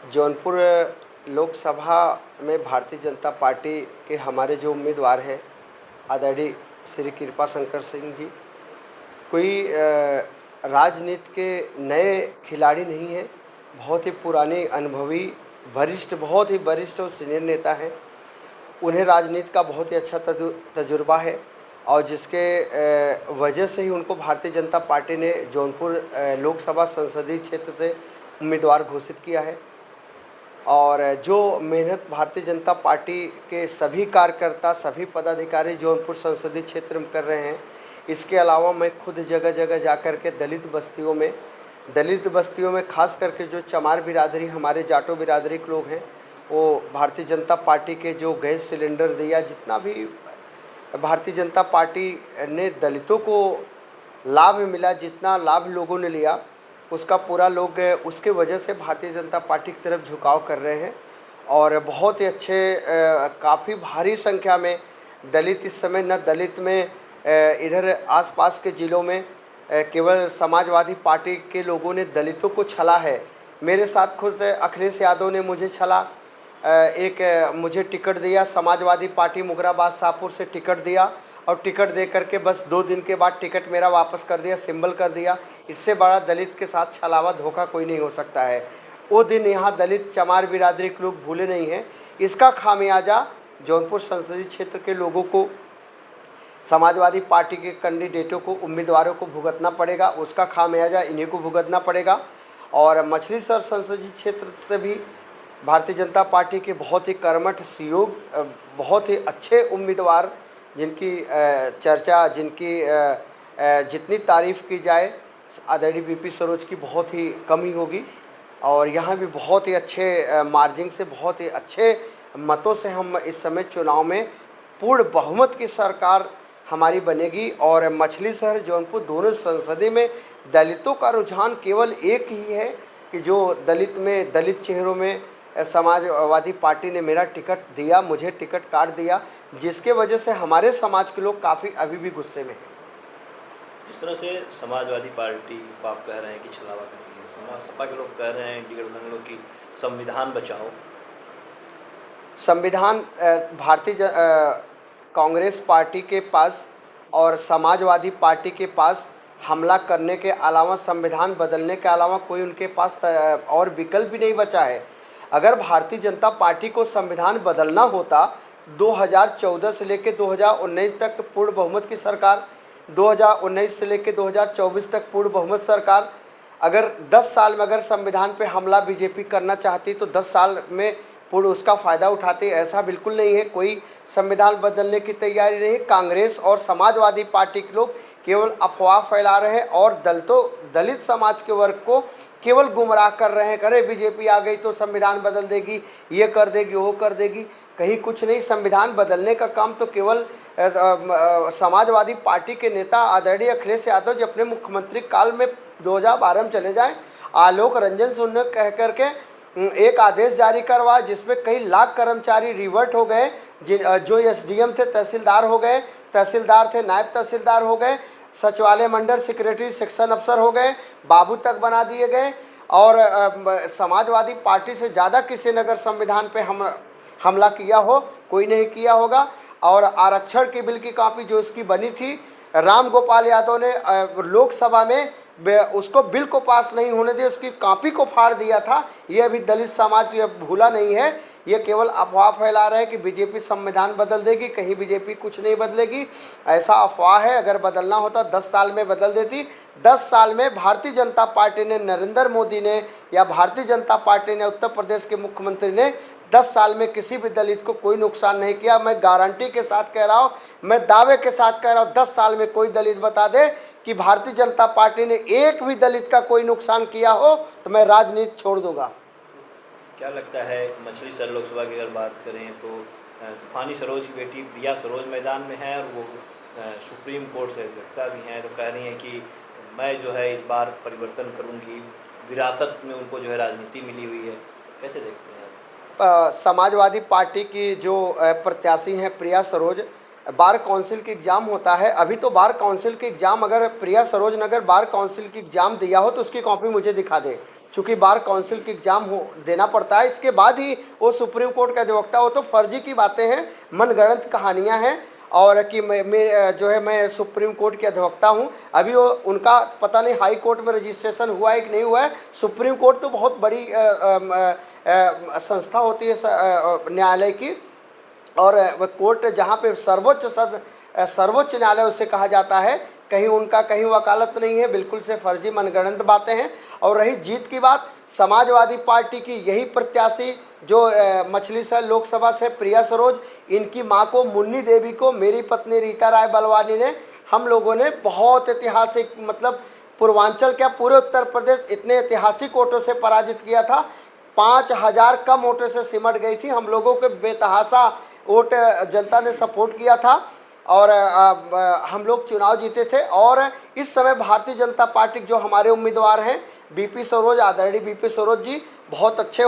जौनपुर लोकसभा में भारतीय जनता पार्टी के हमारे जो उम्मीदवार हैं आदरणीय श्री कृपा शंकर सिंह जी, कोई राजनीति के नए खिलाड़ी नहीं हैं। बहुत ही पुराने अनुभवी वरिष्ठ, बहुत ही वरिष्ठ और सीनियर नेता हैं। उन्हें राजनीति का बहुत ही अच्छा तजुर्बा है और जिसके वजह से ही उनको भारतीय जनता पार्टी ने जौनपुर लोकसभा संसदीय क्षेत्र से उम्मीदवार घोषित किया है। और जो मेहनत भारतीय जनता पार्टी के सभी कार्यकर्ता, सभी पदाधिकारी जौनपुर संसदीय क्षेत्र में कर रहे हैं, इसके अलावा मैं खुद जगह जगह जा कर के दलित बस्तियों में खास करके जो चमार बिरादरी, हमारे जाटो बिरादरी के लोग हैं, वो भारतीय जनता पार्टी के जो गैस सिलेंडर दिया, जितना भी भारतीय जनता पार्टी ने दलितों को लाभ मिला, जितना लाभ लोगों ने लिया, उसका पूरा लोग उसके वजह से भारतीय जनता पार्टी की तरफ झुकाव कर रहे हैं। और बहुत ही अच्छे काफ़ी भारी संख्या में दलित इस समय, न दलित में इधर आसपास के ज़िलों में केवल समाजवादी पार्टी के लोगों ने दलितों को छला है। मेरे साथ खुद अखिलेश यादव ने मुझे छला, मुझे टिकट दिया, समाजवादी पार्टी मुगराबाद शाहपुर से टिकट दिया और टिकट दे करके बस 2 दिन के बाद टिकट मेरा वापस कर दिया, सिंबल कर दिया। इससे बड़ा दलित के साथ छलावा धोखा कोई नहीं हो सकता है। वो दिन यहाँ दलित चमार बिरादरी के लोग भूले नहीं हैं। इसका खामियाजा जौनपुर संसदीय क्षेत्र के लोगों को, समाजवादी पार्टी के कैंडिडेटों को, उम्मीदवारों को भुगतना पड़ेगा। उसका खामियाजा इन्हीं को भुगतना पड़ेगा। और मछलीशहर संसदीय क्षेत्र से भी भारतीय जनता पार्टी के बहुत ही कर्मठ सहयोग, बहुत ही अच्छे उम्मीदवार, जिनकी चर्चा, जिनकी जितनी तारीफ़ की जाए आदरणीय वीपी सरोज की बहुत ही कम ही होगी। और यहाँ भी बहुत ही अच्छे मार्जिन से, बहुत ही अच्छे मतों से हम इस समय चुनाव में पूर्ण बहुमत की सरकार हमारी बनेगी। और मछलीशहर, जौनपुर दोनों संसदीय में दलितों का रुझान केवल एक ही है कि जो दलित चेहरों में समाजवादी पार्टी ने मेरा टिकट दिया, मुझे टिकट काट दिया, जिसके वजह से हमारे समाज के लोग काफ़ी अभी भी गुस्से में हैं। जिस तरह से समाजवादी पार्टी को आप कह रहे हैं कि छलावा कर रही है, सपा के लोग कह रहे हैं, टिकट वाले लोग, की संविधान बचाओ। संविधान भारतीय कांग्रेस पार्टी के पास और समाजवादी पार्टी के पास हमला करने के अलावा, संविधान बदलने के अलावा कोई उनके पास और विकल्प भी नहीं बचा है। अगर भारतीय जनता पार्टी को संविधान बदलना होता, 2014 से लेकर 2019 तक पूर्ण बहुमत की सरकार, 2019 से लेकर 2024 तक पूर्ण बहुमत सरकार, अगर 10 साल में अगर संविधान पे हमला बीजेपी करना चाहती तो 10 साल में पूर्ण उसका फ़ायदा उठाते। ऐसा बिल्कुल नहीं है, कोई संविधान बदलने की तैयारी नहीं। कांग्रेस और समाजवादी पार्टी के लोग केवल अफवाह फैला रहे हैं और दलित समाज के वर्ग को केवल गुमराह कर रहे हैं। अरे बीजेपी आ गई तो संविधान बदल देगी, ये कर देगी, वो कर देगी। कहीं कुछ नहीं। संविधान बदलने का काम तो केवल समाजवादी पार्टी के नेता आदरणीय अखिलेश यादव जी अपने मुख्यमंत्री काल में 2012 में चले जाएं, आलोक रंजन से उन्होंने कह करके एक आदेश जारी करवा, जिसमें कई लाख कर्मचारी रिवर्ट हो गए, जो एसडीएम थे तहसीलदार हो गए, तहसीलदार थे नायब तहसीलदार हो गए, सचिवालय मंडल सेक्रेटरी सेक्शन अफसर हो गए, बाबू तक बना दिए गए। और समाजवादी पार्टी से ज़्यादा किसी ने अगर संविधान पे हमला किया हो, कोई नहीं किया होगा। और आरक्षण की बिल की कॉपी जो इसकी बनी थी, राम गोपाल यादव ने लोकसभा में उसको बिल को पास नहीं होने दिया, उसकी कॉपी को फाड़ दिया था। ये अभी दलित समाज भूला नहीं है। ये केवल अफवाह फैला रहा है कि बीजेपी संविधान बदल देगी, कहीं बीजेपी कुछ नहीं बदलेगी। ऐसा अफवाह है। अगर बदलना होता 10 साल में बदल देती। 10 साल में भारतीय जनता पार्टी ने, नरेंद्र मोदी ने या भारतीय जनता पार्टी ने, उत्तर प्रदेश के मुख्यमंत्री ने 10 साल में किसी भी दलित को कोई नुकसान नहीं किया। मैं गारंटी के साथ कह रहा हूँ, मैं दावे के साथ कह रहा हूँ, 10 साल में कोई दलित बता दे कि भारतीय जनता पार्टी ने एक भी दलित का कोई नुकसान किया हो तो मैं राजनीति छोड़ दूंगा। क्या लगता है, मछलीशहर लोकसभा की अगर बात करें तो तूफानी सरोज की बेटी प्रिया सरोज मैदान में है और वो सुप्रीम कोर्ट से गिरफ्तार भी हैं, तो कह रही हैं कि मैं जो है इस बार परिवर्तन करूंगी, विरासत में उनको जो है राजनीति मिली हुई है। कैसे देखते हैं? समाजवादी पार्टी की जो प्रत्याशी हैं प्रिया सरोज, बार काउंसिल की एग्ज़ाम होता है। अभी तो बार काउंसिल की एग्ज़ाम, अगर प्रिया सरोज ने अगर बार काउंसिल की एग्ज़ाम दिया हो तो उसकी कॉपी मुझे दिखा दे। चूँकि बार काउंसिल की एग्ज़ाम हो देना पड़ता है, इसके बाद ही वो सुप्रीम कोर्ट का अधिवक्ता हो। तो फर्जी की बातें हैं, मनगढ़ंत कहानियाँ हैं, और कि मैं सुप्रीम कोर्ट के अधिवक्ता हूँ। अभी वो उनका पता नहीं हाई कोर्ट में रजिस्ट्रेशन हुआ है कि नहीं हुआ है। सुप्रीम कोर्ट तो बहुत बड़ी संस्था होती है न्यायालय की, और वह कोर्ट जहाँ पे सर्वोच्च न्यायालय उसे कहा जाता है, कहीं उनका कहीं वकालत नहीं है, बिल्कुल से फर्जी मनगढ़ंत बातें हैं। और रही जीत की बात, समाजवादी पार्टी की यही प्रत्याशी जो मछली शहर लोकसभा से प्रिया सरोज, इनकी मां को मुन्नी देवी को मेरी पत्नी रीता राय बलवानी ने, हम लोगों ने बहुत ऐतिहासिक, मतलब पूर्वांचल क्या पूरे उत्तर प्रदेश इतने ऐतिहासिक वोटों से पराजित किया था। 5000 कम वोटों से सिमट गई थी। हम लोगों के बेतहासा वोट जनता ने सपोर्ट किया था, और हम लोग चुनाव जीते थे। और इस समय भारतीय जनता पार्टी जो हमारे उम्मीदवार हैं बीपी सरोज, आदरणीय बीपी सरोज जी, बहुत अच्छे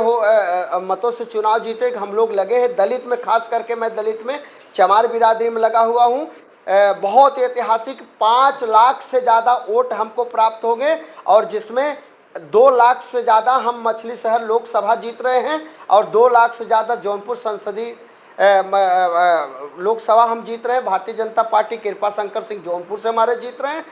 मतों से चुनाव जीते। हम लोग लगे हैं दलित में, खास करके मैं दलित में, चमार बिरादरी में लगा हुआ हूँ। बहुत ऐतिहासिक 5 लाख से ज़्यादा वोट हमको प्राप्त हो गए, और जिसमें 2 लाख से ज़्यादा हम मछली शहर लोकसभा जीत रहे हैं, और 2 लाख से ज़्यादा जौनपुर संसदीय लोकसभा हम जीत रहे हैं। भारतीय जनता पार्टी कृपा शंकर सिंह जौनपुर से हमारे जीत रहे हैं।